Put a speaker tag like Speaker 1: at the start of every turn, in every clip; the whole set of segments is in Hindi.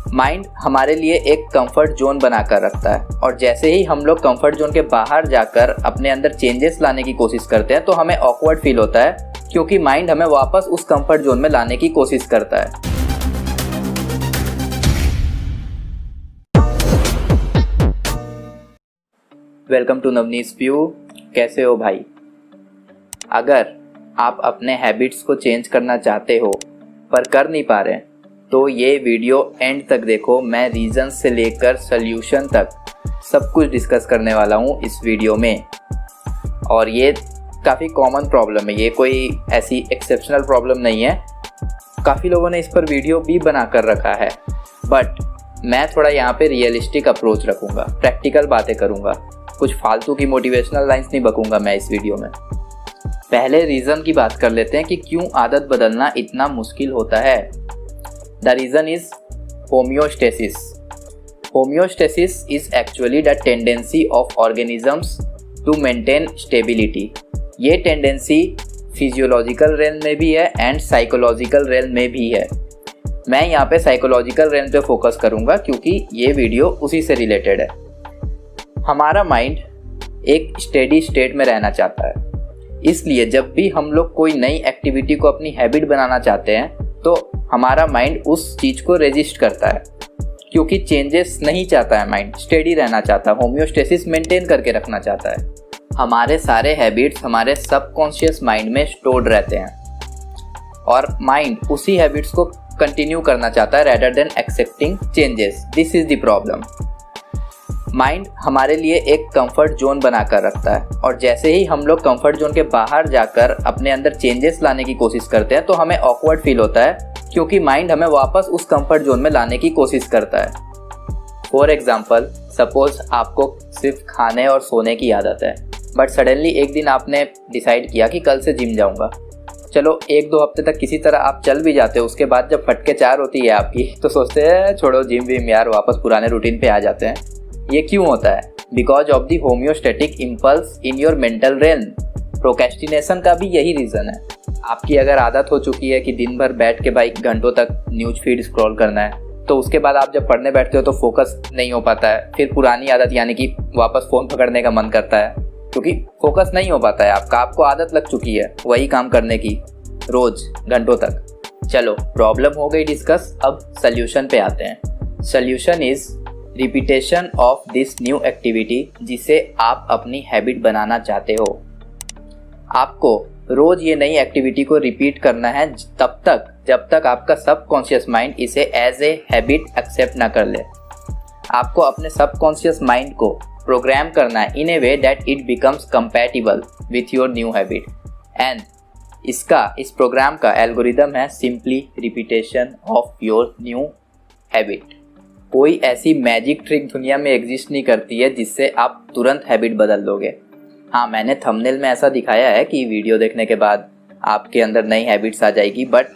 Speaker 1: माइंड हमारे लिए एक कंफर्ट जोन बनाकर रखता है और जैसे ही हम लोग कंफर्ट जोन के बाहर जाकर अपने अंदर चेंजेस लाने की कोशिश करते हैं तो हमें ऑकवर्ड फील होता है, क्योंकि माइंड हमें वापस उस कंफर्ट जोन में लाने की कोशिश करता है। Welcome to Navnees view. कैसे हो भाई? अगर आप अपने हैबिट्स को चेंज करना चाहते हो पर कर नहीं पा रहे तो ये वीडियो एंड तक देखो। मैं रीज़न से लेकर सल्यूशन तक सब कुछ डिस्कस करने वाला हूँ इस वीडियो में। और ये काफ़ी कॉमन प्रॉब्लम है, ये कोई ऐसी एक्सेप्शनल प्रॉब्लम नहीं है। काफ़ी लोगों ने इस पर वीडियो भी बना कर रखा है, बट मैं थोड़ा यहाँ पे रियलिस्टिक अप्रोच रखूँगा, प्रैक्टिकल बातें करूँगा, कुछ फालतू की मोटिवेशनल लाइंस नहीं बकूँगा मैं इस वीडियो में। पहले रीज़न की बात कर लेते हैं कि क्यों आदत बदलना इतना मुश्किल होता है। The reason is homeostasis. Homeostasis is actually the tendency of organisms to maintain stability. ये टेंडेंसी फिजियोलॉजिकल रेल में भी है एंड साइकोलॉजिकल रेल में भी है। मैं यहाँ पे साइकोलॉजिकल रेल पे फोकस करूँगा क्योंकि ये वीडियो उसी से रिलेटेड है। हमारा माइंड एक स्टेडी स्टेट में रहना चाहता है, इसलिए जब भी हम लोग कोई नई एक्टिविटी को अपनी हैबिट बनाना चाहते हैं तो हमारा माइंड उस चीज़ को रेजिस्ट करता है, क्योंकि चेंजेस नहीं चाहता है। माइंड स्टेडी रहना चाहता है, होम्योस्टेसिस मेंटेन करके रखना चाहता है। हमारे सारे हैबिट्स हमारे सबकॉन्शियस माइंड में स्टोर्ड रहते हैं और माइंड उसी हैबिट्स को कंटिन्यू करना चाहता है rather than accepting changes. This is the problem. Mind हमारे लिए एक कंफर्ट जोन बनाकर रखता है और जैसे ही हम लोग कंफर्ट जोन के बाहर जाकर अपने अंदर चेंजेस लाने की कोशिश करते हैं तो हमें ऑकवर्ड फील होता है, क्योंकि माइंड हमें वापस उस कंफर्ट जोन में लाने की कोशिश करता है। फॉर एग्जाम्पल, सपोज आपको सिर्फ खाने और सोने की आदत है, बट सडनली एक दिन आपने डिसाइड किया कि कल से जिम जाऊंगा। चलो 1-2 हफ्ते तक किसी तरह आप चल भी जाते हो, उसके बाद जब फटके 4 होती है आपकी तो सोचते हैं छोड़ो जिम विम यार, वापस पुराने रूटीन पे आ जाते हैं। ये क्यों होता है? Because of the homeostatic impulse in your mental realm. Procrastination का भी यही रीज़न है। आपकी अगर आदत हो चुकी है कि दिन भर बैठ के भाई घंटों तक न्यूज फीड स्क्रॉल करना है, तो उसके बाद आप जब पढ़ने बैठते हो तो फोकस नहीं हो पाता है। फिर पुरानी आदत यानी कि वापस फ़ोन पकड़ने का मन करता है, क्योंकि फोकस नहीं हो पाता है आपका। आपको आदत लग चुकी है वही काम करने की रोज़ घंटों तक। चलो प्रॉब्लम हो गई डिस्कस, अब सोल्यूशन पे आते हैं। Solution is repetition of this new activity, जिसे आप अपनी हैबिट बनाना चाहते हो। आपको रोज ये नई एक्टिविटी को रिपीट करना है तब तक जब तक आपका सबकॉन्शियस माइंड इसे एज ए हैबिट एक्सेप्ट ना कर ले। आपको अपने सबकॉन्शियस माइंड को प्रोग्राम करना है in a way that it becomes compatible with your new habit. And इस प्रोग्राम का एल्गोरिदम है simply repetition of your new habit. कोई ऐसी मैजिक ट्रिक दुनिया में एग्जिस्ट नहीं करती है जिससे आप तुरंत हैबिट बदल दोगे। हाँ, मैंने थंबनेल में ऐसा दिखाया है कि वीडियो देखने के बाद आपके अंदर नई हैबिट्स आ जाएगी, बट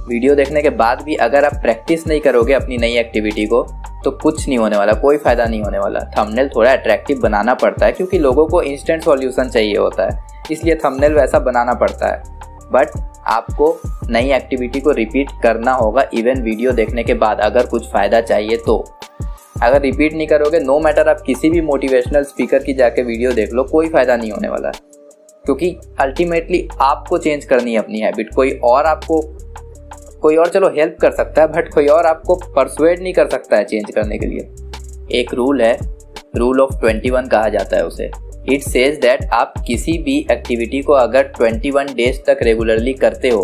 Speaker 1: वीडियो देखने के बाद भी अगर आप प्रैक्टिस नहीं करोगे अपनी नई एक्टिविटी को तो कुछ नहीं होने वाला, कोई फ़ायदा नहीं होने वाला। थंबनेल थोड़ा अट्रैक्टिव बनाना पड़ता है क्योंकि लोगों को इंस्टेंट सॉल्यूशन चाहिए होता है, इसलिए थंबनेल वैसा बनाना पड़ता है। बट आपको नई एक्टिविटी को रिपीट करना होगा इवन वीडियो देखने के बाद, अगर कुछ फ़ायदा चाहिए तो। अगर रिपीट नहीं करोगे, नो मैटर आप किसी भी मोटिवेशनल स्पीकर की जाके वीडियो देख लो, कोई फ़ायदा नहीं होने वाला, क्योंकि अल्टीमेटली आपको चेंज करनी है अपनी हैबिट। कोई और चलो हेल्प कर सकता है, बट कोई और आपको परसुएड नहीं कर सकता है चेंज करने के लिए। एक रूल है, रूल ऑफ 21 कहा जाता है उसे। इट सेज दैट आप किसी भी एक्टिविटी को अगर 21 डेज तक रेगुलरली करते हो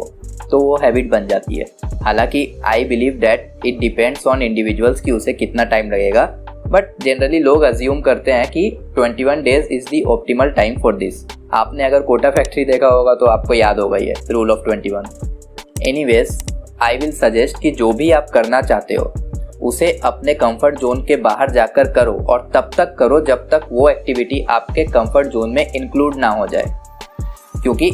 Speaker 1: तो वो हैबिट बन जाती है। हालांकि I believe that it depends on individuals कि उसे कितना टाइम लगेगा, बट जनरली लोग अज्यूम करते हैं कि 21 days is the optimal time for this. आपने अगर कोटा फैक्ट्री देखा होगा तो आपको याद होगा ये rule of 21। Anyways, I will suggest कि जो भी आप करना चाहते हो उसे अपने कंफर्ट जोन के बाहर जाकर करो, और तब तक करो जब तक वो एक्टिविटी आपके कंफर्ट जोन में इंक्लूड ना हो जाए, क्योंकि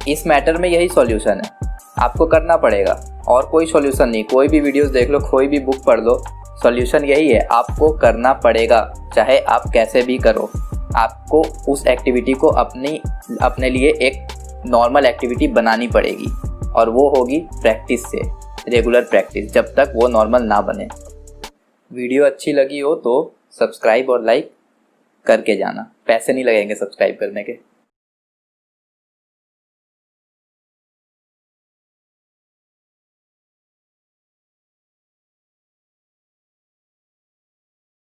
Speaker 1: इस मैटर में यही सॉल्यूशन है। आपको करना पड़ेगा और कोई सॉल्यूशन नहीं। कोई भी वीडियोस देख लो, कोई भी बुक पढ़ लो, सॉल्यूशन यही है, आपको करना पड़ेगा चाहे आप कैसे भी करो। आपको उस एक्टिविटी को अपने लिए एक नॉर्मल एक्टिविटी बनानी पड़ेगी, और वो होगी प्रैक्टिस से, रेगुलर प्रैक्टिस, जब तक वो नॉर्मल ना बने। वीडियो अच्छी लगी हो तो सब्सक्राइब और लाइक करके जाना, पैसे नहीं लगेंगे सब्सक्राइब करने के।